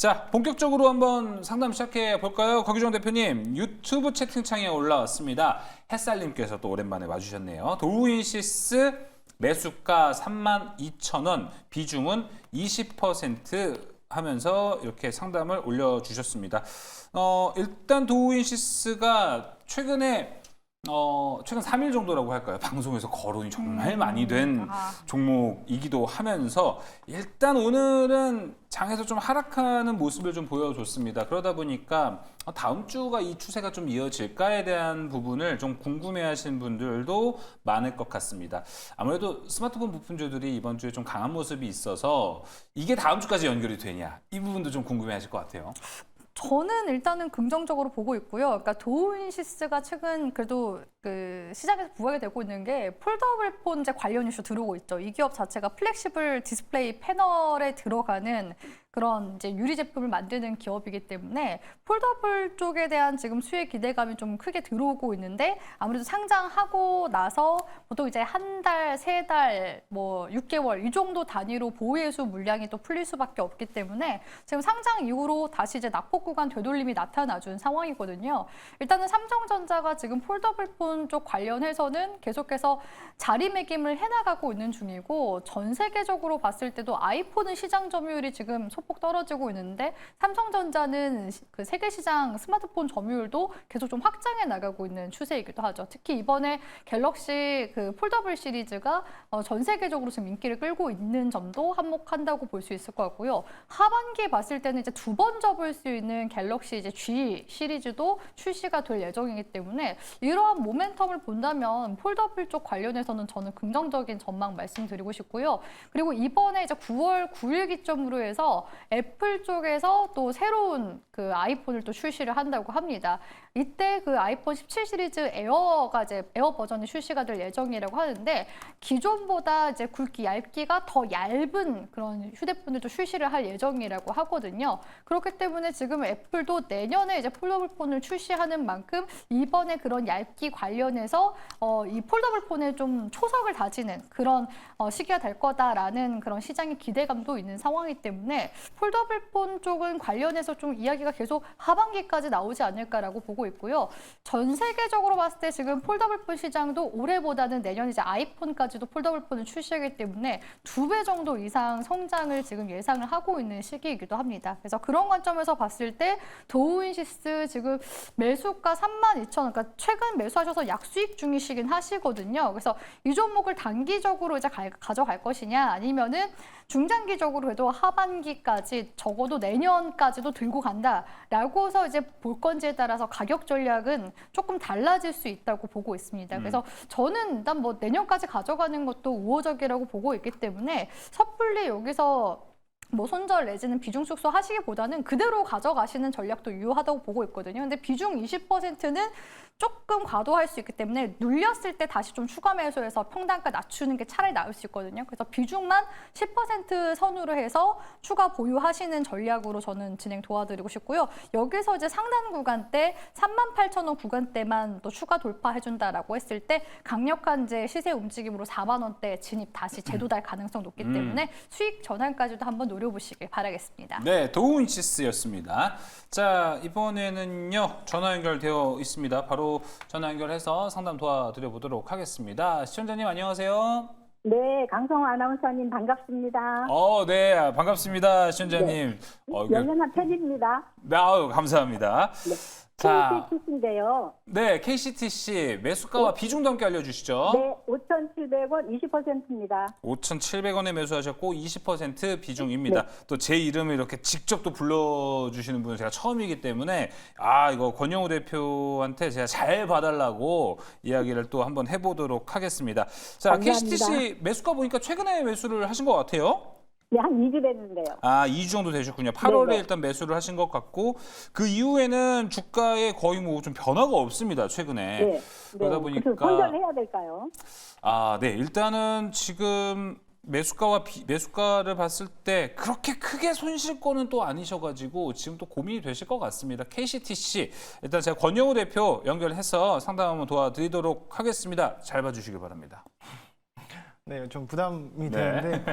자, 본격적으로 한번 상담 시작해 볼까요? 거기정 대표님, 유튜브 채팅창에 올라왔습니다. 햇살님께서 또 오랜만에 와주셨네요. 도우인시스 매수가 32,000원, 비중은 20% 하면서 이렇게 상담을 올려주셨습니다. 일단 도우인시스가 최근에 최근 3일 정도라고 할까요? 방송에서 거론이 정말 많이 된 종목이기도 하면서 일단 오늘은 장에서 좀 하락하는 모습을 좀 보여줬습니다. 그러다 보니까 다음 주가 이 추세가 좀 이어질까에 대한 부분을 좀 궁금해하시는 분들도 많을 것 같습니다. 아무래도 스마트폰 부품주들이 이번 주에 좀 강한 모습이 있어서 이게 다음 주까지 연결이 되냐 이 부분도 좀 궁금해하실 것 같아요. 저는 일단은 긍정적으로 보고 있고요. 그러니까 도우인시스가 최근 그래도 그 시장에서 부각이 되고 있는 게 폴더블 폰 이제 관련 이슈 들어오고 있죠. 이 기업 자체가 플렉시블 디스플레이 패널에 들어가는 그런 이제 유리 제품을 만드는 기업이기 때문에 폴더블 쪽에 대한 지금 수혜 기대감이 좀 크게 들어오고 있는데 아무래도 상장하고 나서 보통 이제 한 달, 세 달, 뭐 6개월 이 정도 단위로 보유예수 물량이 또 풀릴 수밖에 없기 때문에 지금 상장 이후로 다시 이제 낙폭 구간 되돌림이 나타나준 상황이거든요. 일단은 삼성전자가 지금 폴더블 폰 쪽 관련해서는 계속해서 자리매김을 해나가고 있는 중이고 전 세계적으로 봤을 때도 아이폰은 시장 점유율이 지금 소폭 떨어지고 있는데 삼성전자는 그 세계 시장 스마트폰 점유율도 계속 좀 확장해 나가고 있는 추세이기도 하죠. 특히 이번에 갤럭시 그 폴더블 시리즈가 전 세계적으로 지금 인기를 끌고 있는 점도 한몫한다고 볼 수 있을 것 같고요. 하반기에 봤을 때는 이제 두 번 접을 수 있는 갤럭시 이제 G 시리즈도 출시가 될 예정이기 때문에 이러한 모멘텀을 본다면 폴더블 쪽 관련해서는 저는 긍정적인 전망 말씀드리고 싶고요. 그리고 이번에 이제 9월 9일 기점으로 해서 애플 쪽에서 또 새로운 그 아이폰을 또 출시를 한다고 합니다. 이때 그 아이폰 17 시리즈 에어가 이제 에어 버전이 출시가 될 예정이라고 하는데 기존보다 이제 굵기, 얇기가 더 얇은 그런 휴대폰들도 출시를 할 예정이라고 하거든요. 그렇기 때문에 지금 애플도 내년에 이제 폴더블 폰을 출시하는 만큼 이번에 그런 얇기 관련해서 이 폴더블 폰에 좀 초석을 다지는 그런 시기가 될 거다라는 그런 시장의 기대감도 있는 상황이기 때문에 폴더블 폰 쪽은 관련해서 좀 이야기가 계속 하반기까지 나오지 않을까라고 보고 있고요. 전 세계적으로 봤을 때 지금 폴더블 폰 시장도 올해보다는 내년 이제 아이폰까지도 폴더블 폰을 출시하기 때문에 2배 정도 이상 성장을 지금 예상을 하고 있는 시기이기도 합니다. 그래서 그런 관점에서 봤을 때 도우인시스 지금 매수가 32,000원, 그러니까 최근 매수하셔서 약수익 중이시긴 하시거든요. 그래서 이 종목을 단기적으로 이제 가져갈 것이냐 아니면은 중장기적으로 해도 하반기까지 적어도 내년까지도 들고 간다라고 해서 이제 볼 건지에 따라서 가격 전략은 조금 달라질 수 있다고 보고 있습니다. 그래서 저는 일단 뭐 내년까지 가져가는 것도 우호적이라고 보고 있기 때문에 섣불리 여기서 뭐 손절 내지는 비중 축소 하시기보다는 그대로 가져가시는 전략도 유효하다고 보고 있거든요. 근데 비중 20%는 조금 과도할 수 있기 때문에 눌렸을 때 다시 좀 추가 매수해서 평단가 낮추는 게 차라리 나을 수 있거든요. 그래서 비중만 10% 선으로 해서 추가 보유하시는 전략으로 저는 진행 도와드리고 싶고요. 여기서 이제 상단 구간대 38,000원 구간대만 또 추가 돌파해준다라고 했을 때 강력한 이제 시세 움직임으로 4만 원대 진입 다시 재도달 가능성 높기 때문에 수익 전환까지도 한번 노려보시길 바라겠습니다. 네, 도우인시스였습니다. 자, 이번에는요 전화 연결되어 있습니다. 바로 전화 연결해서 상담 도와드려 보도록 하겠습니다. 시청자님 안녕하세요. 네, 강성호 아나운서님 반갑습니다. 네, 반갑습니다, 시청자님. 연연한 팬입니다. 네, 감사합니다. 네. 자, KCTC인데요. 네, KCTC 매수가와 비중도 함께 알려주시죠. 네, 5,700원 20%입니다. 5,700원에 매수하셨고 20% 비중입니다. 또 제 이름을 이렇게 직접 또 불러주시는 분은 제가 처음이기 때문에 이거 권영우 대표한테 제가 잘 봐달라고 이야기를 또 한번 해보도록 하겠습니다. 자, 감사합니다. KCTC 매수가 보니까 최근에 매수를 하신 것 같아요. 네, 한 2주 됐는데요. 2주 정도 되셨군요. 8월에 네네. 일단 매수를 하신 것 같고 그 이후에는 주가에 거의 뭐 좀 변화가 없습니다. 최근에. 네. 그러다 네. 보니까 그래서 손절해야 될까요? 네. 일단은 지금 매수가를 봤을 때 그렇게 크게 손실권은 또 아니셔가지고 지금 또 고민이 되실 것 같습니다. KCTC 일단 제가 권영우 대표 연결해서 상담 한번 도와드리도록 하겠습니다. 잘 봐주시기 바랍니다. 네, 좀 부담이 되는데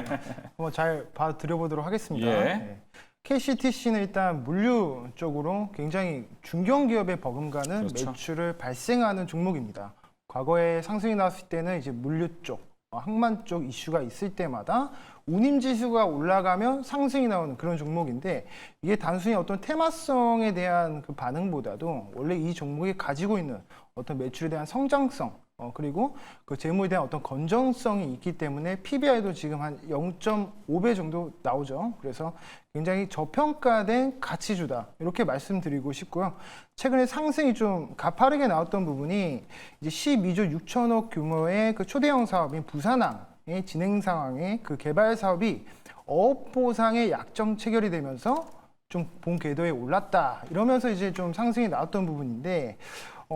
한번 잘 봐드려보도록 하겠습니다. 예. 네. KCTC는 일단 물류 쪽으로 굉장히 중견기업에 버금가는 그렇죠. 매출을 발생하는 종목입니다. 과거에 상승이 나왔을 때는 이제 물류 쪽, 항만 쪽 이슈가 있을 때마다 운임지수가 올라가면 상승이 나오는 그런 종목인데 이게 단순히 어떤 테마성에 대한 그 반응보다도 원래 이 종목이 가지고 있는 어떤 매출에 대한 성장성 그리고 그 재무에 대한 어떤 건전성이 있기 때문에 PBR도 지금 한 0.5배 정도 나오죠. 그래서 굉장히 저평가된 가치주다 이렇게 말씀드리고 싶고요. 최근에 상승이 좀 가파르게 나왔던 부분이 이제 12조 6천억 규모의 그 초대형 사업인 부산항의 진행 상황에 그 개발 사업이 어업 보상의 약정 체결이 되면서 좀 본 궤도에 올랐다 이러면서 이제 좀 상승이 나왔던 부분인데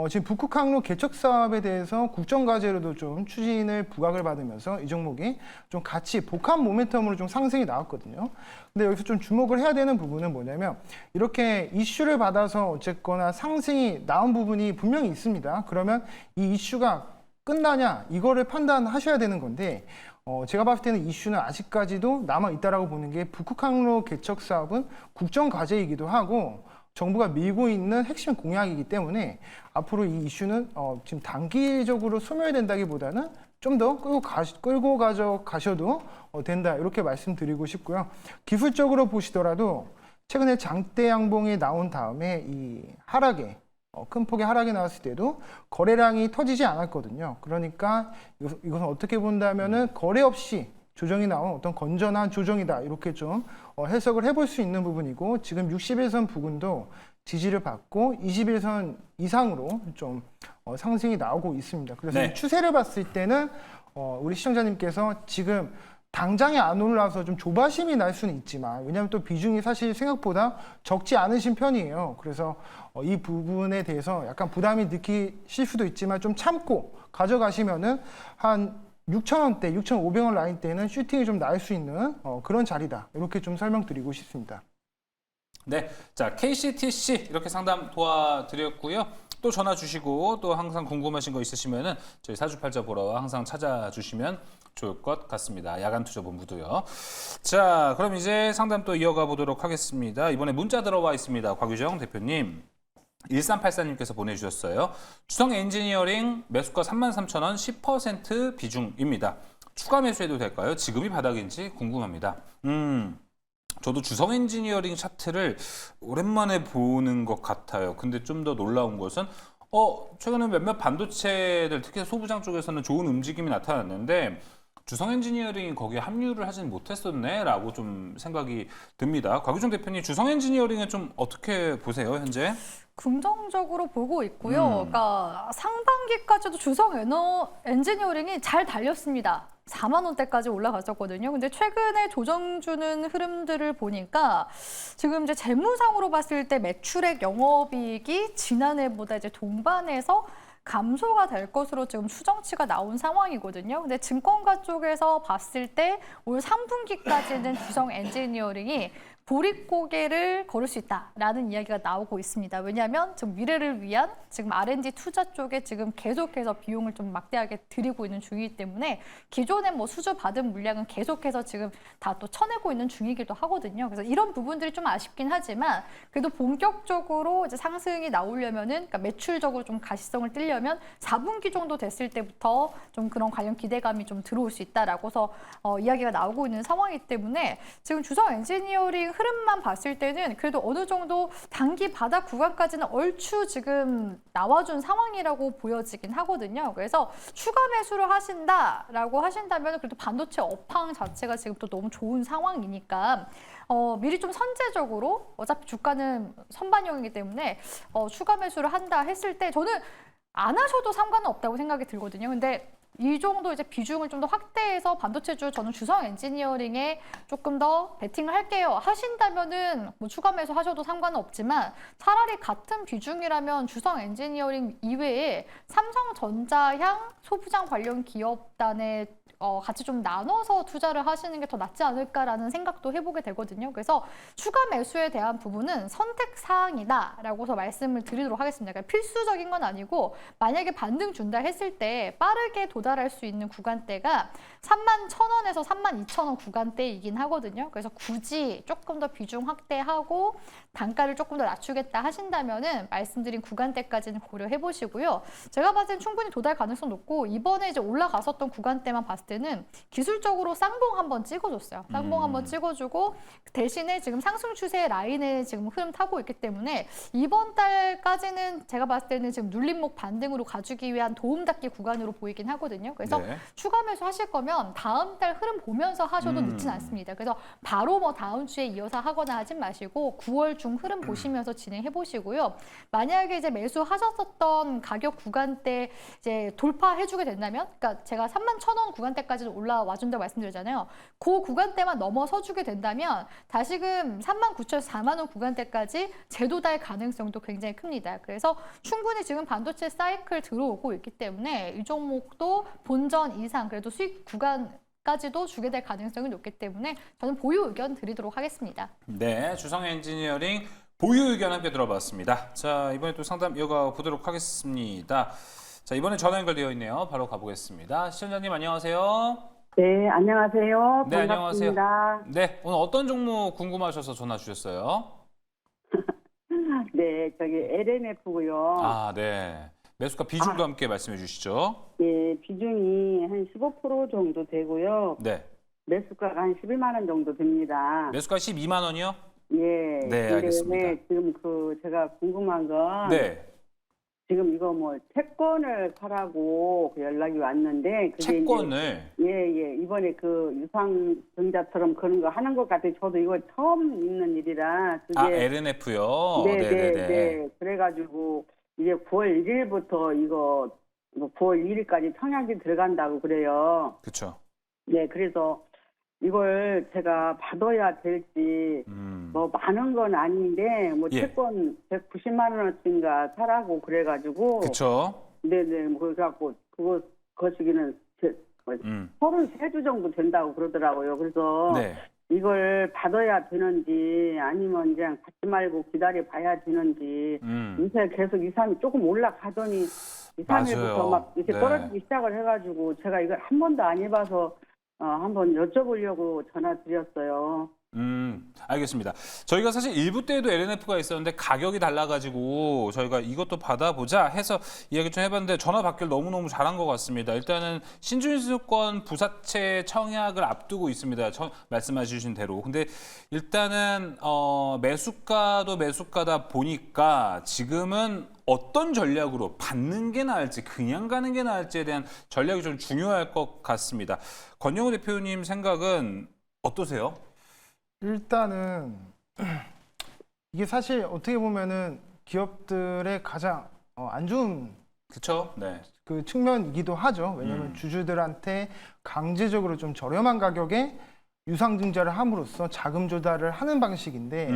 지금 북극 항로 개척 사업에 대해서 국정과제로도 좀 추진을 부각을 받으면서 이 종목이 좀 같이 복합 모멘텀으로 좀 상승이 나왔거든요. 근데 여기서 좀 주목을 해야 되는 부분은 뭐냐면 이렇게 이슈를 받아서 어쨌거나 상승이 나온 부분이 분명히 있습니다. 그러면 이 이슈가 끝나냐 이거를 판단하셔야 되는 건데 제가 봤을 때는 이슈는 아직까지도 남아 있다라고 보는 게 북극 항로 개척 사업은 국정 과제이기도 하고 정부가 밀고 있는 핵심 공약이기 때문에 앞으로 이 이슈는 지금 단기적으로 소멸된다기보다는 좀 더 끌고 가셔도 된다 이렇게 말씀드리고 싶고요. 기술적으로 보시더라도 최근에 장대 양봉이 나온 다음에 이 하락에 큰 폭의 하락이 나왔을 때도 거래량이 터지지 않았거든요. 그러니까 이것은 어떻게 본다면은 거래 없이 조정이 나온 어떤 건전한 조정이다 이렇게 좀 해석을 해볼 수 있는 부분이고 지금 61선 부근도 지지를 받고 21선 이상으로 좀 상승이 나오고 있습니다. 그래서 네. 이 추세를 봤을 때는 우리 시청자님께서 지금 당장에 안 올라서 좀 조바심이 날 수는 있지만 왜냐하면 또 비중이 사실 생각보다 적지 않으신 편이에요. 그래서 이 부분에 대해서 약간 부담이 느끼실 수도 있지만 좀 참고 가져가시면은 한 6,000원대, 6,500원 라인 때는 슈팅이 좀 나을 수 있는 그런 자리다. 이렇게 좀 설명드리고 싶습니다. 네, 자 KCTC 이렇게 상담 도와드렸고요. 또 전화 주시고 또 항상 궁금하신 거 있으시면은 저희 사주팔자 보러 항상 찾아주시면 좋을 것 같습니다. 야간투자본부도요. 자, 그럼 이제 상담 또 이어가 보도록 하겠습니다. 이번에 문자 들어와 있습니다. 곽유정 대표님. 1384님께서 보내주셨어요. 주성 엔지니어링 매수가 33,000원 10% 비중입니다. 추가 매수해도 될까요? 지금이 바닥인지 궁금합니다. 저도 주성 엔지니어링 차트를 오랜만에 보는 것 같아요. 근데 좀 더 놀라운 것은 최근에 몇몇 반도체들 특히 소부장 쪽에서는 좋은 움직임이 나타났는데 주성 엔지니어링이 거기에 합류를 하진 못했었네 라고 좀 생각이 듭니다. 곽유정 대표님 주성 엔지니어링은 좀 어떻게 보세요 현재? 긍정적으로 보고 있고요. 그러니까 상반기까지도 주성 엔지니어링이 잘 달렸습니다. 4만 원대까지 올라갔었거든요. 근데 최근에 조정 주는 흐름들을 보니까 지금 이제 재무상으로 봤을 때 매출액 영업이익이 지난해보다 이제 동반해서 감소가 될 것으로 지금 추정치가 나온 상황이거든요. 근데 증권가 쪽에서 봤을 때 올 3분기까지는 주성 엔지니어링이 보릿고개를 걸을 수 있다라는 이야기가 나오고 있습니다. 왜냐하면 지금 미래를 위한 지금 R&D 투자 쪽에 지금 계속해서 비용을 좀 막대하게 들이고 있는 중이기 때문에 기존에 뭐 수주 받은 물량은 계속해서 지금 다 또 쳐내고 있는 중이기도 하거든요. 그래서 이런 부분들이 좀 아쉽긴 하지만 그래도 본격적으로 이제 상승이 나오려면은 그러니까 매출적으로 좀 가시성을 띠려면 4분기 정도 됐을 때부터 좀 그런 관련 기대감이 좀 들어올 수 있다라고서 이야기가 나오고 있는 상황이기 때문에 지금 주성 엔지니어링 흐름만 봤을 때는 그래도 어느 정도 단기 바닥 구간까지는 얼추 지금 나와준 상황이라고 보여지긴 하거든요. 그래서 추가 매수를 하신다라고 하신다면 그래도 반도체 업황 자체가 지금 또 너무 좋은 상황이니까 미리 좀 선제적으로 어차피 주가는 선반영이기 때문에 추가 매수를 한다 했을 때 저는 안 하셔도 상관은 없다고 생각이 들거든요. 근데 이 정도 이제 비중을 좀 더 확대해서 반도체주 저는 주성 엔지니어링에 조금 더 베팅을 할게요 하신다면은 뭐 추가 매수 하셔도 상관은 없지만 차라리 같은 비중이라면 주성 엔지니어링 이외에 삼성전자향 소부장 관련 기업단의 같이 좀 나눠서 투자를 하시는 게 더 낫지 않을까라는 생각도 해보게 되거든요. 그래서 추가 매수에 대한 부분은 선택 사항이다라고서 말씀을 드리도록 하겠습니다. 그러니까 필수적인 건 아니고 만약에 반등 준다 했을 때 빠르게 도달할 수 있는 구간대가 31,000원에서 32,000원 구간대이긴 하거든요. 그래서 굳이 조금 더 비중 확대하고 단가를 조금 더 낮추겠다 하신다면은 말씀드린 구간대까지는 고려해 보시고요. 제가 봤을 땐 충분히 도달 가능성 높고 이번에 이제 올라갔었던 구간대만 봤을 때는 기술적으로 쌍봉 한번 찍어줬어요. 쌍봉 한번 찍어주고 대신에 지금 상승 추세 라인에 지금 흐름 타고 있기 때문에 이번 달까지는 제가 봤을 때는 지금 눌림목 반등으로 가주기 위한 도움닫기 구간으로 보이긴 하거든요. 그래서 네. 추가 매수 하실 거면 다음 달 흐름 보면서 하셔도 늦진 않습니다. 그래서 바로 뭐 다음 주에 이어서 하거나 하진 마시고 9월 중 흐름 보시면서 진행해 보시고요. 만약에 이제 매수하셨었던 가격 구간대 이제 돌파해주게 된다면, 그러니까 제가 31,000원 구간대까지 올라와 준다고 말씀드렸잖아요. 그 구간대만 넘어서주게 된다면 다시금 39,000에서 4만 원 구간대까지 재도달 가능성도 굉장히 큽니다. 그래서 충분히 지금 반도체 사이클 들어오고 있기 때문에 이 종목도 본전 이상 그래도 수익 구간까지도 주게 될 가능성이 높기 때문에 저는 보유 의견 드리도록 하겠습니다. 네, 주성 엔지니어링 보유 의견 함께 들어봤습니다. 자, 이번에 또 상담 이어가 보도록 하겠습니다. 자, 이번에 전화 연결되어 있네요. 바로 가보겠습니다. 시청자님 안녕하세요. 네, 안녕하세요. 네, 반갑습니다. 네, 오늘 어떤 종목 궁금하셔서 전화 주셨어요? 네, 저기 LMF고요. 아, 네. 매수가 비중도 함께 말씀해 주시죠. 예, 비중이 한 15% 정도 되고요. 네. 매수가가 한 11만 원 정도 됩니다. 매수가 12만 원이요? 예. 네, 근데 알겠습니다. 지금 제가 궁금한 건 네. 지금 이거 뭐 채권을 사라고 그 연락이 왔는데 그게 채권을 예, 이번에 그 유상증자처럼 그런 거 하는 것 같아요. 저도 이거 처음 있는 일이라 그게 LNF요. 네. 그래가지고 이제 9월 1일부터 이거 9월 1일까지 청약이 들어간다고 그래요. 그렇죠. 네, 그래서 이걸 제가 받아야 될지 뭐 많은 건 아닌데 뭐 예. 채권 190만 원어치인가 사라고 그래가지고 그렇죠. 네네 뭐 그래갖고 그거 거시기는 33주 정도 된다고 그러더라고요. 그래서 네. 이걸 받아야 되는지 아니면 그냥 받지 말고 기다려 봐야 되는지 요새 계속 2, 3일 조금 올라가더니 2, 3일부터 맞아요. 막 이렇게 네. 떨어지기 시작을 해가지고 제가 이걸 한 번도 안 해봐서 한번 여쭤보려고 전화 드렸어요. 알겠습니다. 저희가 사실 1부 때에도 LNF가 있었는데 가격이 달라가지고 저희가 이것도 받아보자 해서 이야기 좀 해봤는데 전화 받기를 너무너무 잘한 것 같습니다. 일단은 신준수권 부사채 청약을 앞두고 있습니다. 말씀해주신 대로. 근데 일단은 매수가도 매수가다 보니까 지금은 어떤 전략으로 받는 게 나을지 그냥 가는 게 나을지에 대한 전략이 좀 중요할 것 같습니다. 권영우 대표님 생각은 어떠세요? 일단은 이게 사실 어떻게 보면은 기업들의 가장 안 좋은 그렇죠. 네. 그 측면이기도 하죠. 왜냐하면 주주들한테 강제적으로 좀 저렴한 가격에 유상증자를 함으로써 자금 조달을 하는 방식인데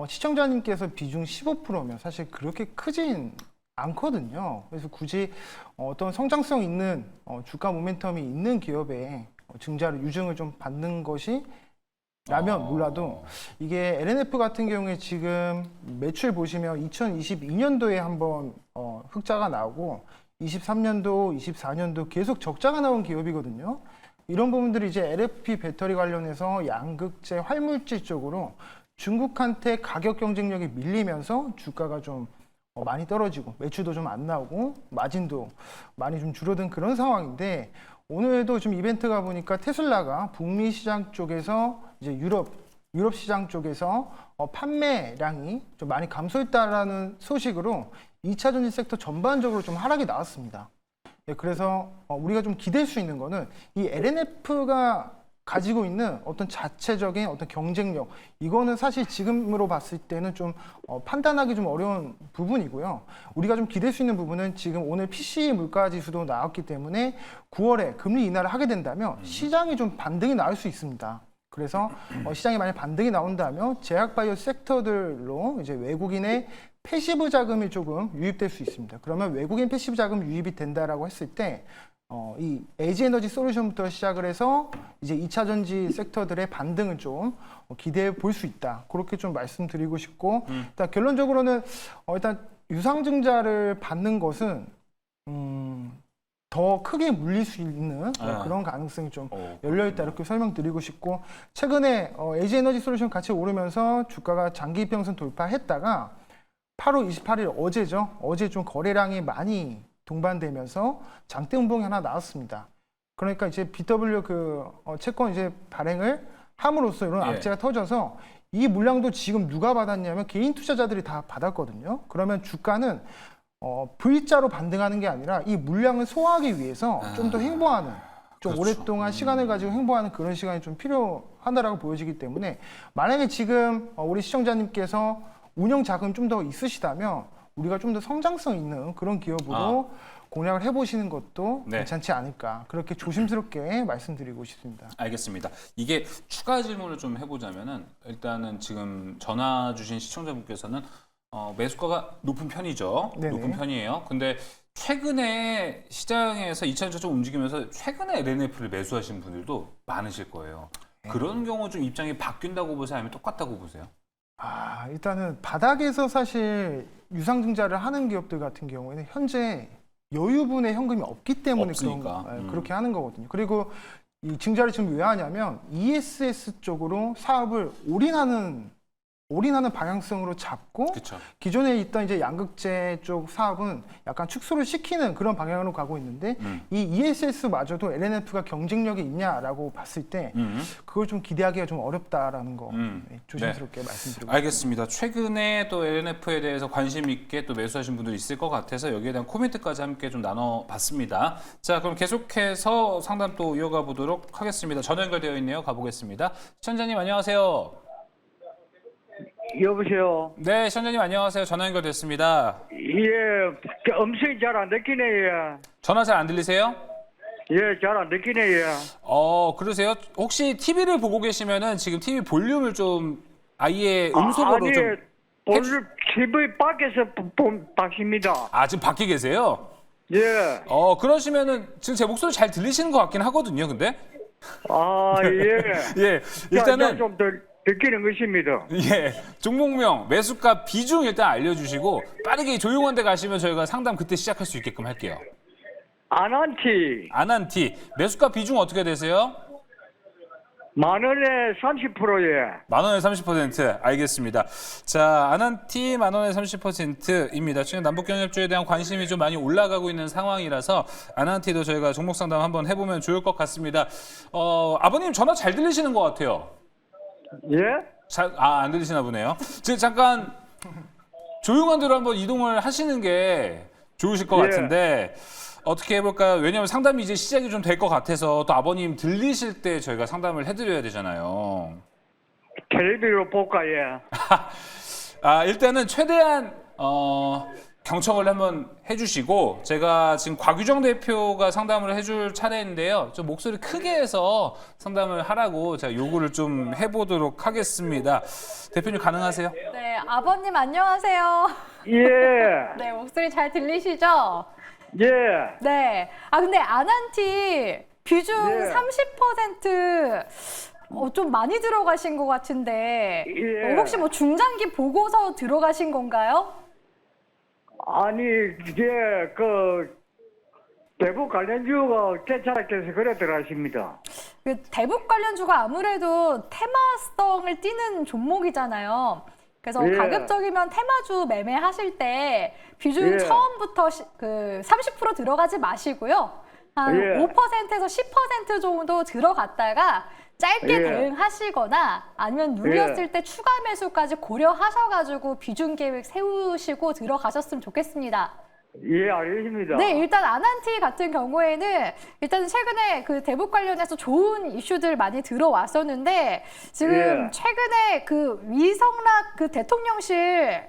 시청자님께서 비중 15%면 사실 그렇게 크진 않거든요. 그래서 굳이 어떤 성장성 있는 주가 모멘텀이 있는 기업에 증자를 유증을 좀 받는 것이 라면 몰라도 이게 LNF 같은 경우에 지금 매출 보시면 2022년도에 한번 흑자가 나오고 23년도, 24년도 계속 적자가 나온 기업이거든요. 이런 부분들이 이제 LFP 배터리 관련해서 양극재, 활물질 쪽으로 중국한테 가격 경쟁력이 밀리면서 주가가 좀 많이 떨어지고 매출도 좀 안 나오고 마진도 많이 좀 줄어든 그런 상황인데 오늘도 좀 이벤트가 보니까 테슬라가 북미 시장 쪽에서 이제 유럽 시장 쪽에서 판매량이 좀 많이 감소했다라는 소식으로 2차 전지 섹터 전반적으로 좀 하락이 나왔습니다. 예, 그래서 우리가 좀 기댈 수 있는 거는 이 LNF가 가지고 있는 어떤 자체적인 어떤 경쟁력, 이거는 사실 지금으로 봤을 때는 좀 판단하기 좀 어려운 부분이고요. 우리가 좀 기댈 수 있는 부분은 지금 오늘 PCE 물가 지수도 나왔기 때문에 9월에 금리 인하를 하게 된다면 시장이 좀 반등이 나올 수 있습니다. 그래서 시장에 만약 반등이 나온다면 제약바이오 섹터들로 이제 외국인의 패시브 자금이 조금 유입될 수 있습니다. 그러면 외국인 패시브 자금 유입이 된다라고 했을 때 이 에지에너지 솔루션부터 시작을 해서 이제 2차 전지 섹터들의 반등을 좀 기대해 볼 수 있다. 그렇게 좀 말씀드리고 싶고 일단 결론적으로는 일단 유상증자를 받는 것은 더 크게 물릴 수 있는 그런 가능성이 좀 열려있다 이렇게 설명드리고 싶고 최근에 에지에너지 솔루션 같이 오르면서 주가가 장기 이평선 돌파했다가 8월 28일 어제죠. 어제 좀 거래량이 많이 동반되면서 장대음봉이 하나 나왔습니다. 그러니까 이제 BW 채권 이제 발행을 함으로써 이런 악재가 터져서 이 물량도 지금 누가 받았냐면 개인 투자자들이 다 받았거든요. 그러면 주가는 V자로 반등하는 게 아니라 이 물량을 소화하기 위해서 좀 더 횡보하는 좀 그렇죠. 오랫동안 시간을 가지고 횡보하는 그런 시간이 좀 필요하다라고 보여지기 때문에 만약에 지금 우리 시청자님께서 운영 자금 좀 더 있으시다면 우리가 좀 더 성장성 있는 그런 기업으로 공략을 해보시는 것도 네. 괜찮지 않을까 그렇게 조심스럽게 말씀드리고 싶습니다. 알겠습니다. 이게 추가 질문을 좀 해보자면은 일단은 지금 전화 주신 시청자분께서는 매수가가 높은 편이죠. 네네. 높은 편이에요. 근데 최근에 시장에서 2차전지 좀 움직이면서 최근에 LNF를 매수하신 분들도 많으실 거예요. 그런 경우 좀 입장이 바뀐다고 보세요? 아니면 똑같다고 보세요? 일단은 바닥에서 사실 유상증자를 하는 기업들 같은 경우에는 현재 여유분의 현금이 없기 때문에 없으니까. 그렇게 하는 거거든요. 그리고 이 증자를 지금 왜 하냐면 ESS 쪽으로 사업을 올인하는 방향성으로 잡고 그렇죠. 기존에 있던 이제 양극재 쪽 사업은 약간 축소를 시키는 그런 방향으로 가고 있는데 이 ESS마저도 LNF가 경쟁력이 있냐라고 봤을 때 그걸 좀 기대하기가 좀 어렵다라는 거 조심스럽게 말씀드리고 알겠습니다. 최근에 또 LNF에 대해서 관심 있게 또 매수하신 분들이 있을 것 같아서 여기에 대한 코멘트까지 함께 좀 나눠봤습니다. 자, 그럼 계속해서 상담 또 이어가 보도록 하겠습니다. 전화 연결되어 있네요. 가보겠습니다. 시청자님 안녕하세요. 여보세요. 네, 시청자님 안녕하세요. 전화 연결됐습니다. 예, 음성이 잘 안 듣기네요. 전화 잘 안 들리세요? 예, 잘 안 듣기네요. 그러세요? 혹시 TV를 보고 계시면은 지금 TV 볼륨을 좀 아예 음속으로 아니, 좀 TV 밖에서 박십니다. 지금 밖에 계세요? 예. 그러시면은 지금 제 목소리 잘 들리시는 것 같긴 하거든요, 근데? 예. 예, 일단은 좀 더 듣기는 것입니다. 예, 종목명, 매수가 비중 일단 알려주시고 빠르게 조용한 데 가시면 저희가 상담 그때 시작할 수 있게끔 할게요. 아난티 아난티, 매수가 비중 어떻게 되세요? 10,000원에 30%예. 만원에 30%. 알겠습니다. 자, 아난티 만원에 30%입니다. 지금 남북경협주에 대한 관심이 좀 많이 올라가고 있는 상황이라서 아난티도 저희가 종목 상담 한번 해보면 좋을 것 같습니다. 아버님 전화 잘 들리시는 것 같아요. 예? 안 들리시나 보네요. 지금 잠깐 조용한 데로 한번 이동을 하시는 게 좋으실 것 예. 같은데 어떻게 해볼까요? 왜냐하면 상담이 이제 시작이 좀 될 것 같아서 또 아버님 들리실 때 저희가 상담을 해드려야 되잖아요. 텔레비로 볼까, 예. 일단은 최대한 경청을 한번 해주시고 제가 지금 곽유정 대표가 상담을 해줄 차례인데요. 좀 목소리 크게 해서 상담을 하라고 제가 요구를 좀 해보도록 하겠습니다. 대표님 가능하세요? 네, 아버님 안녕하세요. 예. 네, 목소리 잘 들리시죠? 예. 네. 근데 아난티 비중 네. 30% 좀 많이 들어가신 것 같은데 예. 혹시 뭐 중장기 보고서 들어가신 건가요? 아니, 이게 대북 관련주가 괜찮았게 해서 그래 들어가십니다. 그 대북 관련주가 아무래도 테마성을 띠는 종목이잖아요. 그래서 예. 가급적이면 테마주 매매하실 때 비중 예. 처음부터 30% 들어가지 마시고요. 한 예. 5%에서 10% 정도 들어갔다가 짧게 예. 대응하시거나 아니면 눌렸을 때 추가 매수까지 고려하셔가지고 비중 계획 세우시고 들어가셨으면 좋겠습니다. 예, 알겠습니다. 네, 일단 아난티 같은 경우에는 일단 최근에 그 대북 관련해서 좋은 이슈들 많이 들어왔었는데 지금 예. 최근에 그 위성락 그 대통령실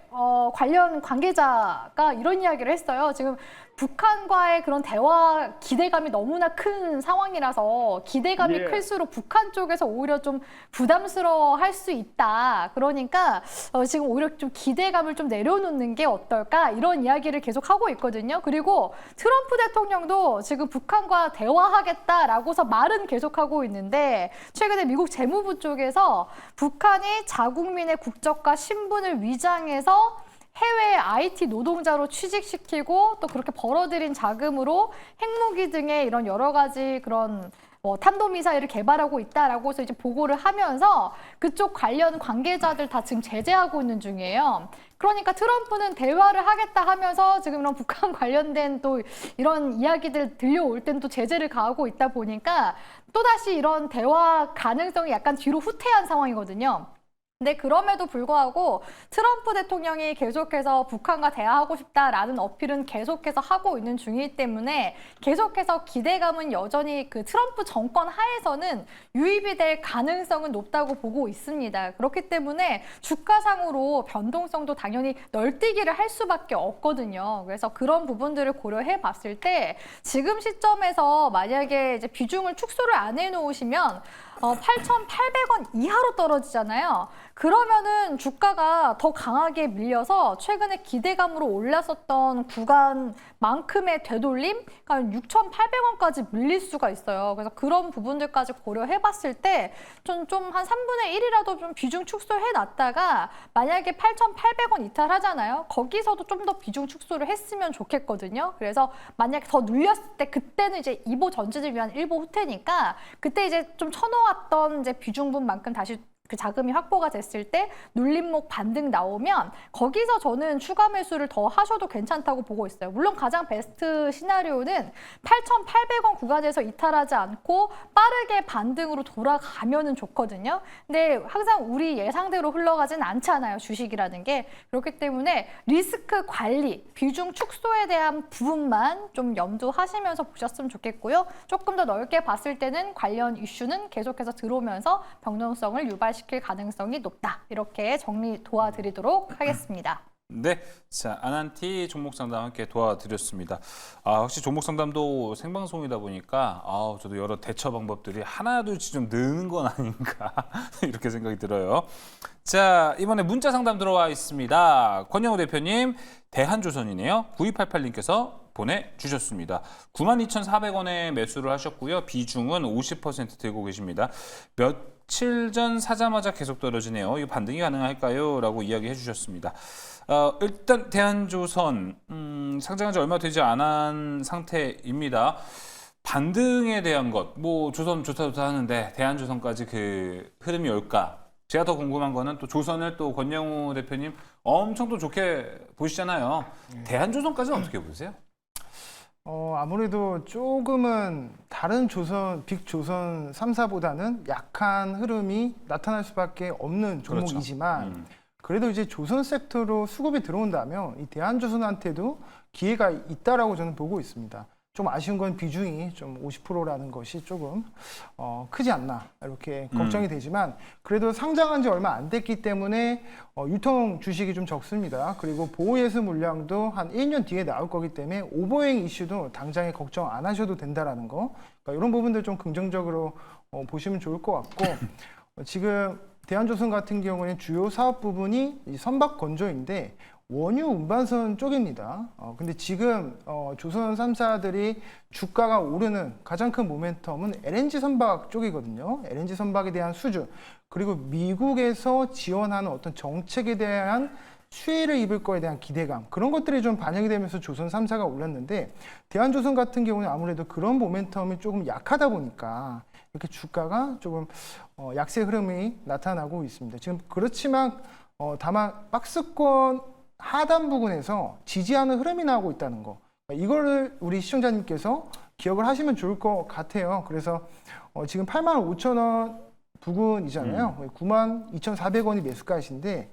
관련 관계자가 이런 이야기를 했어요. 지금 북한과의 그런 대화 기대감이 너무나 큰 상황이라서 기대감이 예. 클수록 북한 쪽에서 오히려 좀 부담스러워할 수 있다. 그러니까 지금 오히려 좀 기대감을 좀 내려놓는 게 어떨까 이런 이야기를 계속 하고 있거든요. 그리고 트럼프 대통령도 지금 북한과 대화하겠다라고서 말은 계속하고 있는데 최근에 미국 재무부 쪽에서 북한이 자국민의 국적과 신분을 위장해서 해외 IT 노동자로 취직시키고 또 그렇게 벌어들인 자금으로 핵무기 등의 이런 여러 가지 그런 탄도미사일을 개발하고 있다라고 해서 이제 보고를 하면서 그쪽 관련 관계자들 다 지금 제재하고 있는 중이에요. 그러니까 트럼프는 대화를 하겠다 하면서 지금 이런 북한 관련된 또 이런 이야기들 들려올 땐 또 제재를 가하고 있다 보니까 또다시 이런 대화 가능성이 약간 뒤로 후퇴한 상황이거든요. 근데 그럼에도 불구하고 트럼프 대통령이 계속해서 북한과 대화하고 싶다라는 어필은 계속해서 하고 있는 중이기 때문에 계속해서 기대감은 여전히 그 트럼프 정권 하에서는 유입이 될 가능성은 높다고 보고 있습니다. 그렇기 때문에 주가상으로 변동성도 당연히 널뛰기를 할 수밖에 없거든요. 그래서 그런 부분들을 고려해 봤을 때 지금 시점에서 만약에 이제 비중을 축소를 안 해놓으시면 8,800원 이하로 떨어지잖아요. 그러면은 주가가 더 강하게 밀려서 최근에 기대감으로 올랐었던 구간만큼의 되돌림, 그러니까 6,800원까지 밀릴 수가 있어요. 그래서 그런 부분들까지 고려해봤을 때 좀 한 3분의 1이라도 좀 비중 축소해 놨다가 만약에 8,800원 이탈하잖아요. 거기서도 좀 더 비중 축소를 했으면 좋겠거든요. 그래서 만약에 더 눌렸을 때 그때는 이제 2보 전진을 위한 1보 후퇴니까 그때 이제 좀 쳐놓았던 이제 비중분만큼 다시 그 자금이 확보가 됐을 때 눌림목 반등 나오면 거기서 저는 추가 매수를 더 하셔도 괜찮다고 보고 있어요. 물론 가장 베스트 시나리오는 8,800원 구간에서 이탈하지 않고 빠르게 반등으로 돌아가면은 좋거든요. 근데 항상 우리 예상대로 흘러가진 않잖아요. 주식이라는 게. 그렇기 때문에 리스크 관리, 비중 축소에 대한 부분만 좀 염두하시면서 보셨으면 좋겠고요. 조금 더 넓게 봤을 때는 관련 이슈는 계속해서 들어오면서 변동성을 유발시킬 가능성이 높다. 이렇게 정리 도와드리도록 하겠습니다. 네, 자 아난티 종목 상담 함께 도와드렸습니다. 확실히 종목 상담도 생방송이다 보니까 저도 여러 대처 방법들이 하나둘씩 좀 느는 건 아닌가 이렇게 생각이 들어요. 자 이번에 문자 상담 들어와 있습니다. 권영우 대표님, 대한조선이네요. 9288님께서 보내주셨습니다. 92,400원에 매수를 하셨고요. 비중은 50% 들고 계십니다. 며칠 전 사자마자 계속 떨어지네요. 이거 반등이 가능할까요? 라고 이야기해 주셨습니다. 일단 대한조선 상장한 지 얼마 되지 않은 상태입니다. 반등에 대한 것, 뭐 조선 좋다 하는데 대한조선까지 그 흐름이 올까? 제가 더 궁금한 거는 또 조선을 또 권영우 대표님 엄청 또 좋게 보시잖아요. 대한조선까지는 어떻게 보세요? 아무래도 조금은 다른 조선, 빅조선 3사보다는 약한 흐름이 나타날 수밖에 없는 종목이지만 그렇죠. 그래도 이제 조선 섹터로 수급이 들어온다면 이 대한조선한테도 기회가 있다라고 저는 보고 있습니다. 좀 아쉬운 건 비중이 좀 50%라는 것이 조금 크지 않나 이렇게 걱정이 되지만 그래도 상장한 지 얼마 안 됐기 때문에 유통 주식이 좀 적습니다. 그리고 보호예수 물량도 한 1년 뒤에 나올 거기 때문에 오버행 이슈도 당장에 걱정 안 하셔도 된다라는 거, 그러니까 이런 부분들 좀 긍정적으로 보시면 좋을 것 같고 지금 대한조선 같은 경우는 주요 사업 부분이 이 선박 건조인데 원유 운반선 쪽입니다. 근데 지금 조선 3사들이 주가가 오르는 가장 큰 모멘텀은 LNG 선박 쪽이거든요. LNG 선박에 대한 수주, 그리고 미국에서 지원하는 어떤 정책에 대한 수혜를 입을 거에 대한 기대감, 그런 것들이 좀 반영이 되면서 조선 3사가 올랐는데 대한조선 같은 경우는 아무래도 그런 모멘텀이 조금 약하다 보니까 이렇게 주가가 조금 약세 흐름이 나타나고 있습니다. 지금 그렇지만 다만 박스권 하단 부분에서 지지하는 흐름이 나오고 있다는 거, 이거를 우리 시청자님께서 기억을 하시면 좋을 것 같아요. 그래서 지금 85,000원 부근이잖아요. 92,400원이 매수가이신데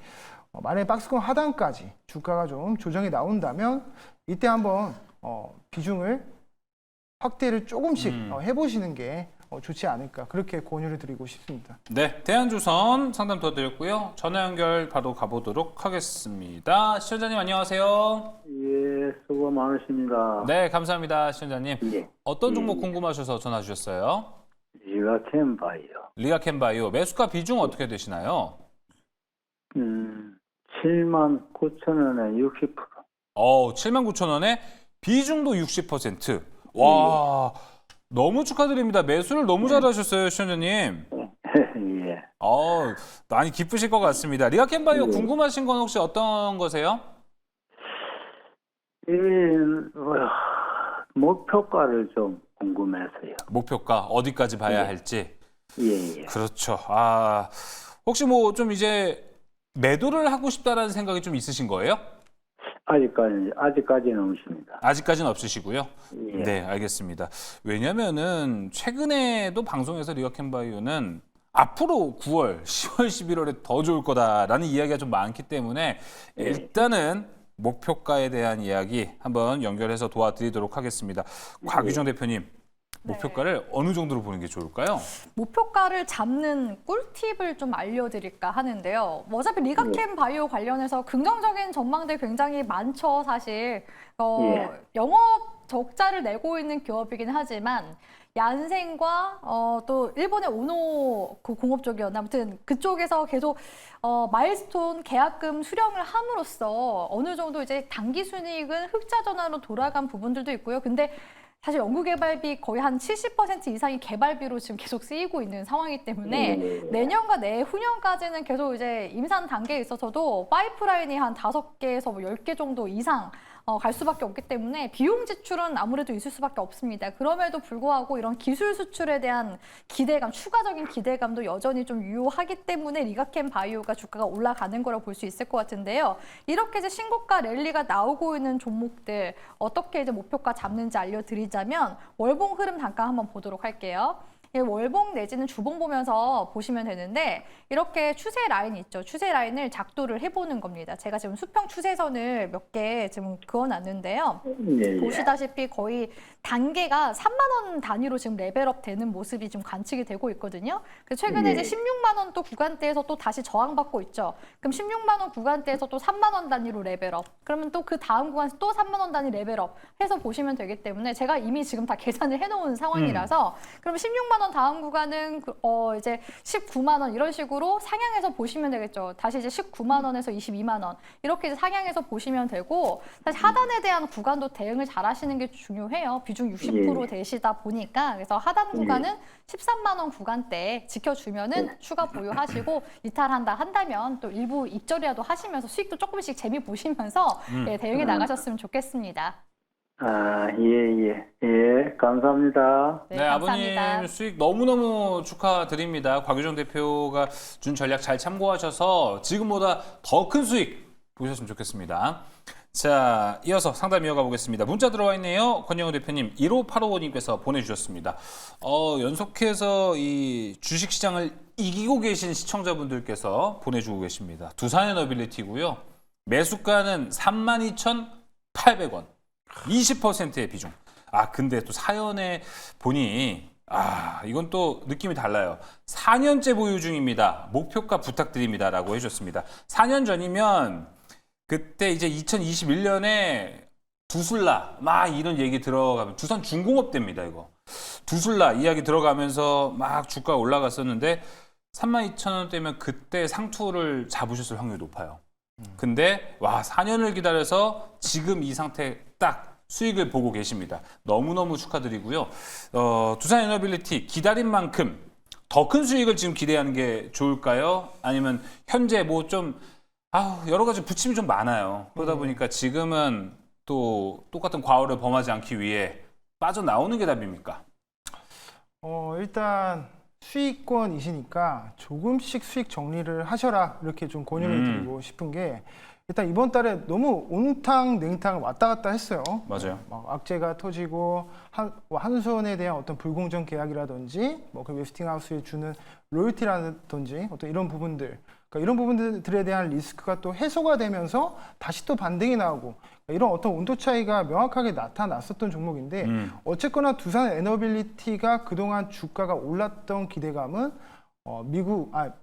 만약에 박스권 하단까지 주가가 좀 조정이 나온다면 이때 한번 비중을 확대를 조금씩 해보시는 게 좋지 않을까 그렇게 권유를 드리고 싶습니다. 네, 대한조선 상담 도와드렸고요. 전화 연결 바로 가보도록 하겠습니다. 시청자님 안녕하세요. 예, 수고 많으십니다. 네, 감사합니다, 시청자님. 예. 어떤 종목 궁금하셔서 전화 주셨어요? 리가캠 바이오. 리가캠바이오 매수가 비중 어떻게 되시나요? 79,000원에 60%. 79,000원에 비중도 60%. 와, 너무 축하드립니다. 매수를 너무 잘하셨어요, 시청자님. 예. 많이 기쁘실 것 같습니다. 리가캠바이오 궁금하신 건 혹시 어떤 거세요? 목표가를 좀 궁금해서요. 목표가 어디까지 봐야 할지. 예, 예. 그렇죠. 혹시 뭐 좀 이제 매도를 하고 싶다라는 생각이 좀 있으신 거예요? 아직까지는 없습니다. 아직까지는 없으시고요. 예. 네, 알겠습니다. 왜냐면은 최근에도 방송에서 리가캠바이오는 앞으로 9월, 10월, 11월에 더 좋을 거다라는 이야기가 좀 많기 때문에 일단은 목표가에 대한 이야기 한번 연결해서 도와드리도록 하겠습니다. 곽유정 대표님, 목표가를 어느 정도로 보는 게 좋을까요? 목표가를 잡는 꿀팁을 좀 알려드릴까 하는데요. 어차피 리가캠 바이오 관련해서 긍정적인 전망들 굉장히 많죠, 사실. 영업 적자를 내고 있는 기업이긴 하지만 얀센과 또 일본의 오노 그 공업 쪽이었나 아무튼 그쪽에서 계속 마일스톤 계약금 수령을 함으로써 어느 정도 이제 단기 순이익은 흑자 전환으로 돌아간 부분들도 있고요. 근데 사실 연구개발비 거의 한 70% 이상이 개발비로 지금 계속 쓰이고 있는 상황이기 때문에 내년과 내후년까지는 계속 이제 임산 단계에 있어서도 파이프라인이 한 5개에서 뭐 10개 정도 이상 갈 수밖에 없기 때문에 비용 지출은 아무래도 있을 수밖에 없습니다. 그럼에도 불구하고 이런 기술 수출에 대한 기대감, 추가적인 기대감도 여전히 좀 유효하기 때문에 리가캠 바이오가 주가가 올라가는 거라고 볼 수 있을 것 같은데요. 이렇게 이제 신고가 랠리가 나오고 있는 종목들 어떻게 이제 목표가 잡는지 알려드리자면 월봉 흐름 잠깐 한번 보도록 할게요. 월봉 내지는 주봉 보면서 보시면 되는데 이렇게 추세 라인이 있죠. 추세 라인을 작도를 해보는 겁니다. 제가 지금 수평 추세선을 몇 개 지금 그어놨는데요. 예, 예. 보시다시피 거의 단계가 3만 원 단위로 지금 레벨업 되는 모습이 좀 관측이 되고 있거든요. 그래서 최근에 이제 16만 원 또 구간대에서 또 다시 저항받고 있죠. 그럼 16만 원 구간대에서 또 3만 원 단위로 레벨업. 그러면 또 그 다음 구간에서 또 3만 원 단위 레벨업 해서 보시면 되기 때문에 제가 이미 지금 다 계산을 해놓은 상황이라서 그럼 16만 원 다음 구간은 이제 19만 원 이런 식으로 상향해서 보시면 되겠죠. 다시 이제 19만 원에서 22만 원 이렇게 이제 상향해서 보시면 되고 사실 하단에 대한 구간도 대응을 잘 하시는 게 중요해요. 비중 60% 되시다 보니까 그래서 하단 구간은 13만 원 구간대 지켜주면은 추가 보유하시고 한다면 또 일부 입절이라도 하시면서 수익도 조금씩 재미 보시면서 대응해 나가셨으면 좋겠습니다. 예, 감사합니다. 네, 아버님 수익 너무너무 축하드립니다. 곽유정 대표가 준 전략 잘 참고하셔서 지금보다 더 큰 수익 보셨으면 좋겠습니다. 자, 이어서 상담 이어가 보겠습니다. 문자 들어와 있네요. 권영우 대표님, 15855님께서 보내주셨습니다. 연속해서 이 주식시장을 이기고 계신 시청자분들께서 보내주고 계십니다. 두산에너빌리티고요. 매수가는 32,800원. 20%의 비중. 근데 또 사연에 보니 이건 또 느낌이 달라요. 4년째 보유 중입니다. 목표가 부탁드립니다라고 해주셨습니다. 4년 전이면 그때 이제 2021년에 두술라 막 이런 얘기 들어가면 두산 중공업대입니다. 이거 두술라 이야기 들어가면서 막 주가가 올라갔었는데 32,000원대면 그때 상투를 잡으셨을 확률이 높아요. 근데 4년을 기다려서 지금 이 상태 딱 수익을 보고 계십니다. 너무너무 축하드리고요. 두산에너빌리티 기다린 만큼 더 큰 수익을 지금 기대하는 게 좋을까요? 아니면 현재 뭐 좀 여러 가지 부침이 좀 많아요. 그러다 보니까 지금은 또 똑같은 과오를 범하지 않기 위해 빠져나오는 게 답입니까? 일단 수익권이시니까 조금씩 수익 정리를 하셔라 이렇게 좀 권유를 드리고 싶은 게 일단 이번 달에 너무 온탕 냉탕 왔다 갔다 했어요. 맞아요. 막 악재가 터지고 한손에 대한 어떤 불공정 계약이라든지 그 웨스팅하우스에 주는 로열티라든지 어떤 이런 부분들 그러니까 이런 부분들에 대한 리스크가 또 해소가 되면서 다시 또 반등이 나오고 이런 어떤 온도 차이가 명확하게 나타났었던 종목인데 어쨌거나 두산 에너빌리티가 그동안 주가가 올랐던 기대감은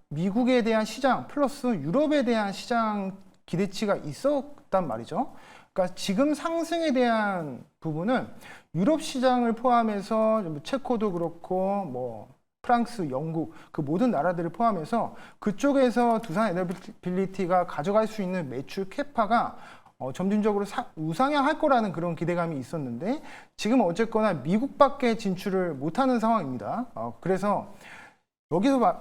미국에 대한 시장 플러스 유럽에 대한 시장 기대치가 있었단 말이죠. 그러니까 지금 상승에 대한 부분은 유럽 시장을 포함해서 체코도 그렇고 뭐 프랑스, 영국 그 모든 나라들을 포함해서 그쪽에서 두산 에너빌리티가 가져갈 수 있는 매출 캐파가 점진적으로 우상향할 거라는 그런 기대감이 있었는데 지금 어쨌거나 미국밖에 진출을 못하는 상황입니다. 그래서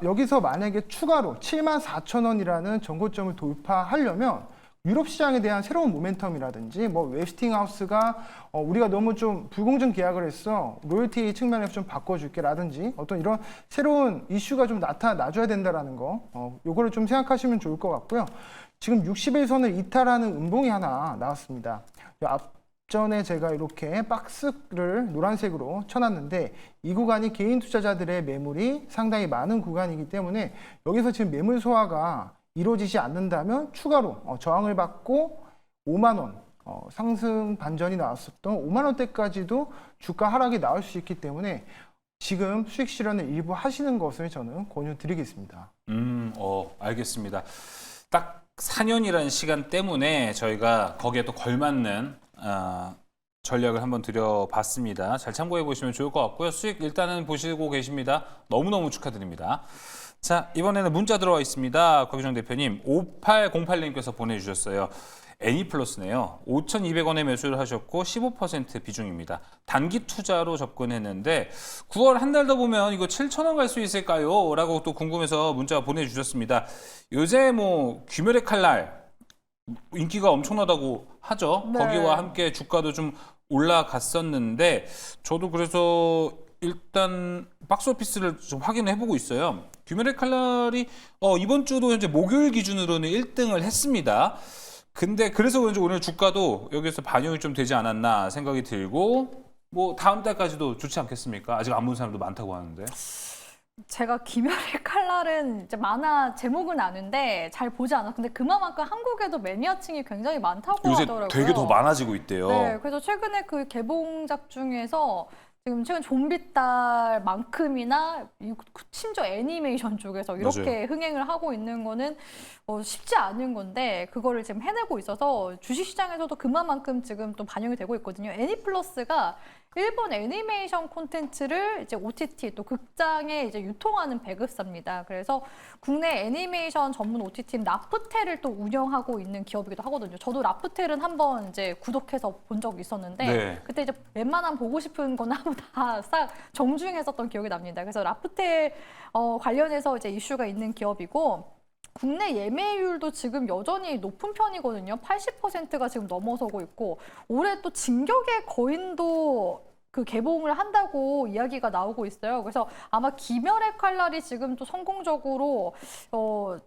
여기서 만약에 추가로 74,000원이라는 전고점을 돌파하려면 유럽 시장에 대한 새로운 모멘텀이라든지 뭐 웨스팅하우스가 우리가 너무 좀 불공정 계약을 했어 로열티 측면에서 좀 바꿔줄게라든지 어떤 이런 새로운 이슈가 좀 나타나줘야 된다라는 거 요거를 좀 생각하시면 좋을 것 같고요. 지금 60일선을 이탈하는 음봉이 하나 나왔습니다. 앞전에 제가 이렇게 박스를 노란색으로 쳐놨는데 이 구간이 개인 투자자들의 매물이 상당히 많은 구간이기 때문에 여기서 지금 매물 소화가 이루어지지 않는다면 추가로 저항을 받고 5만 원 상승 반전이 나왔었던 5만 원대까지도 주가 하락이 나올 수 있기 때문에 지금 수익 실현을 일부 하시는 것을 저는 권유드리겠습니다. 알겠습니다. 딱 4년이라는 시간 때문에 저희가 거기에 또 걸맞는 전략을 한번 드려봤습니다. 잘 참고해 보시면 좋을 것 같고요. 수익 일단은 보시고 계십니다. 너무너무 축하드립니다. 자, 이번에는 문자 들어와 있습니다. 곽유정 대표님, 5808님께서 보내주셨어요. 애니플러스네요. 5,200원에 매수를 하셨고 15% 비중입니다. 단기 투자로 접근했는데 9월 한 달 더 보면 이거 7,000원 갈 수 있을까요? 라고 또 궁금해서 문자 보내주셨습니다. 요새 뭐 귀멸의 칼날 인기가 엄청나다고 하죠. 네. 거기와 함께 주가도 좀 올라갔었는데 저도 그래서 일단 박스오피스를 좀 확인을 해보고 있어요. 귀멸의 칼날이 이번 주도 현재 목요일 기준으로는 1등을 했습니다. 근데 그래서 그런지 오늘 주가도 여기서 반영이 좀 되지 않았나 생각이 들고 뭐 다음 달까지도 좋지 않겠습니까? 아직 안 본 사람도 많다고 하는데. 제가 귀멸의 칼날은 이제 만화 제목은 아는데 잘 보지 않아. 근데 그만큼 한국에도 매니아층이 굉장히 많다고 요새 하더라고요. 되게 더 많아지고 있대요. 네, 그래서 최근에 그 개봉작 중에서 지금 최근 좀비딸만큼이나 심지어 애니메이션 쪽에서 이렇게 맞아요. 흥행을 하고 있는 거는 쉽지 않은 건데 그거를 지금 해내고 있어서 주식시장에서도 그만큼 지금 또 반영이 되고 있거든요. 애니플러스가 일본 애니메이션 콘텐츠를 이제 OTT 또 극장에 이제 유통하는 배급사입니다. 그래서 국내 애니메이션 전문 OTT인 라프텔을 또 운영하고 있는 기업이기도 하거든요. 저도 라프텔은 한번 이제 구독해서 본 적이 있었는데 네. 그때 이제 웬만한 보고 싶은 거나 다 싹 정주행했었던 기억이 납니다. 그래서 라프텔 관련해서 이제 이슈가 있는 기업이고 국내 예매율도 지금 여전히 높은 편이거든요. 80%가 지금 넘어서고 있고 올해 또 진격의 거인도 그 개봉을 한다고 이야기가 나오고 있어요. 그래서 아마 귀멸의 칼날이 지금 또 성공적으로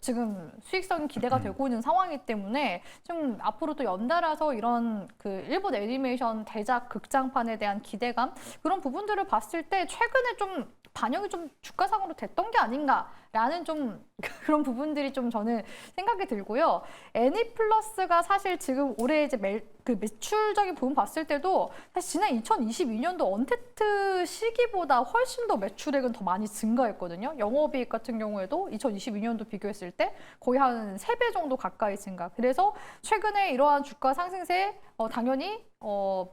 지금 수익성이 기대가 되고 있는 상황이기 때문에 좀 앞으로 또 연달아서 이런 그 일본 애니메이션 대작 극장판에 대한 기대감 그런 부분들을 봤을 때 최근에 좀 반영이 좀 주가상으로 됐던 게 아닌가라는 좀 그런 부분들이 좀 저는 생각이 들고요. 애니플러스가 사실 지금 올해 이제 그 매출적인 부분 봤을 때도 사실 지난 2022년도 언택트 시기보다 훨씬 더 매출액은 더 많이 증가했거든요. 영업이익 같은 경우에도 2022년도 비교했을 때 거의 한 3배 정도 가까이 증가. 그래서 최근에 이러한 주가 상승세 당연히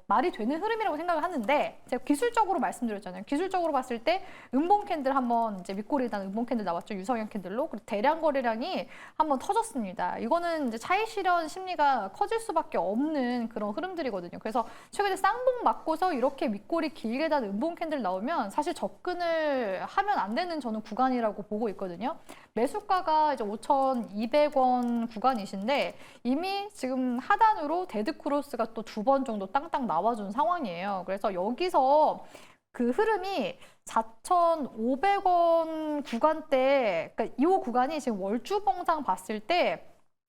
말이 되는 흐름이라고 생각을 하는데 제가 기술적으로 말씀드렸잖아요. 기술적으로 봤을 때 음봉 캔들 한번 이제 윗꼬리에 단 음봉 캔들 나왔죠. 유성형 캔들로. 그리고 대량 거래량이 한번 터졌습니다. 이거는 이제 차익 실현 심리가 커질 수밖에 없는 그런 흐름들이거든요. 그래서 최근에 쌍봉 맞고서 이렇게 윗꼬리 길게 단 음봉 캔들 나오면 사실 접근을 하면 안 되는 저는 구간이라고 보고 있거든요. 매수가가 이제 5,200원 구간이신데 이미 지금 하단으로 데드 크로스가 또 2번 정도 땅땅 나와준 상황이에요. 그래서 여기서 그 흐름이 4,500원 구간대, 그러니까 이 구간이 지금 월주봉상 봤을 때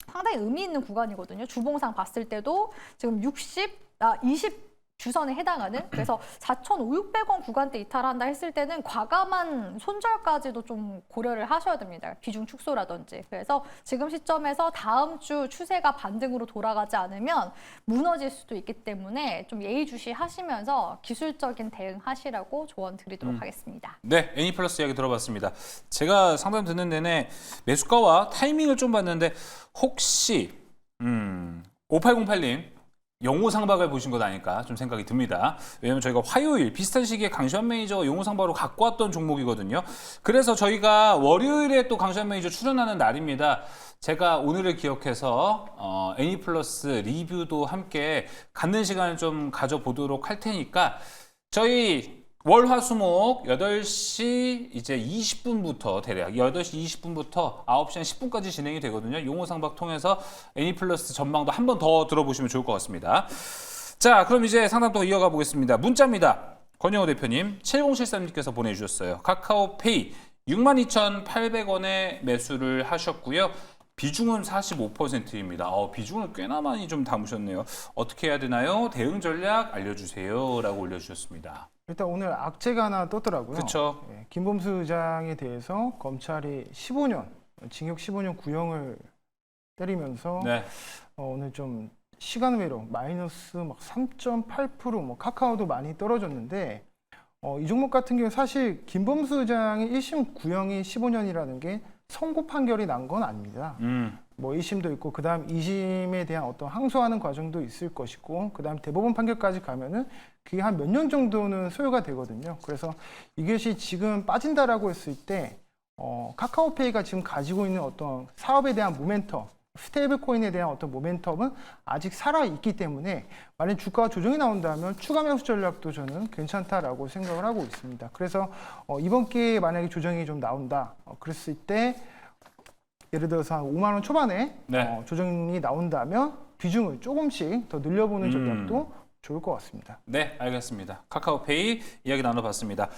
상당히 의미 있는 구간이거든요. 주봉상 봤을 때도 지금 20 주선에 해당하는 그래서 4,500원 구간대 이탈한다 했을 때는 과감한 손절까지도 좀 고려를 하셔야 됩니다. 비중 축소라든지. 그래서 지금 시점에서 다음 주 추세가 반등으로 돌아가지 않으면 무너질 수도 있기 때문에 좀 예의주시하시면서 기술적인 대응하시라고 조언 드리도록 하겠습니다. 네, 애니플러스 이야기 들어봤습니다. 제가 상담 듣는 내내 매수가와 타이밍을 좀 봤는데 혹시 5808님 용호상박을 보신 것 아닐까 좀 생각이 듭니다. 왜냐하면 저희가 화요일 비슷한 시기에 강시환 매니저가 용호상박으로 갖고 왔던 종목이거든요. 그래서 저희가 월요일에 또 강시환 매니저 출연하는 날입니다. 제가 오늘을 기억해서 애니플러스 리뷰도 함께 갖는 시간을 좀 가져보도록 할 테니까 저희 월화수목 8시 이제 20분부터 대략 8시 20분부터 9시 한 10분까지 진행이 되거든요. 용호상박 통해서 애니플러스 전망도 한 번 더 들어보시면 좋을 것 같습니다. 자, 그럼 이제 상담 또 이어가 보겠습니다. 문자입니다. 권영호 대표님, 7073님께서 보내주셨어요. 카카오페이 62,800원에 매수를 하셨고요. 비중은 45%입니다. 비중을 꽤나 많이 좀 담으셨네요. 어떻게 해야 되나요? 대응 전략 알려주세요. 라고 올려주셨습니다. 일단 오늘 악재가 하나 떴더라고요. 그쵸. 예, 김범수 의장에 대해서 검찰이 15년, 징역 15년 구형을 때리면서 네. 오늘 좀 시간 외로 마이너스 막 3.8% 뭐 카카오도 많이 떨어졌는데 이 종목 같은 경우 사실 김범수 의장의 1심 구형이 15년이라는 게 선고 판결이 난 건 아닙니다. 뭐 1심도 있고 그다음 2심에 대한 어떤 항소하는 과정도 있을 것이고 그다음 대법원 판결까지 가면은 그게 한 몇 년 정도는 소요가 되거든요. 그래서 이것이 지금 빠진다라고 했을 때 카카오페이가 지금 가지고 있는 어떤 사업에 대한 모멘텀, 스테이블 코인에 대한 어떤 모멘텀은 아직 살아 있기 때문에 만약 주가가 조정이 나온다면 추가 매수 전략도 저는 괜찮다라고 생각을 하고 있습니다. 그래서 이번 기회에 만약에 조정이 좀 나온다, 그랬을 때 예를 들어서 한 5만 원 초반에 네. 조정이 나온다면 비중을 조금씩 더 늘려보는 전략도 좋을 것 같습니다. 네, 알겠습니다. 카카오페이 이야기 나눠봤습니다.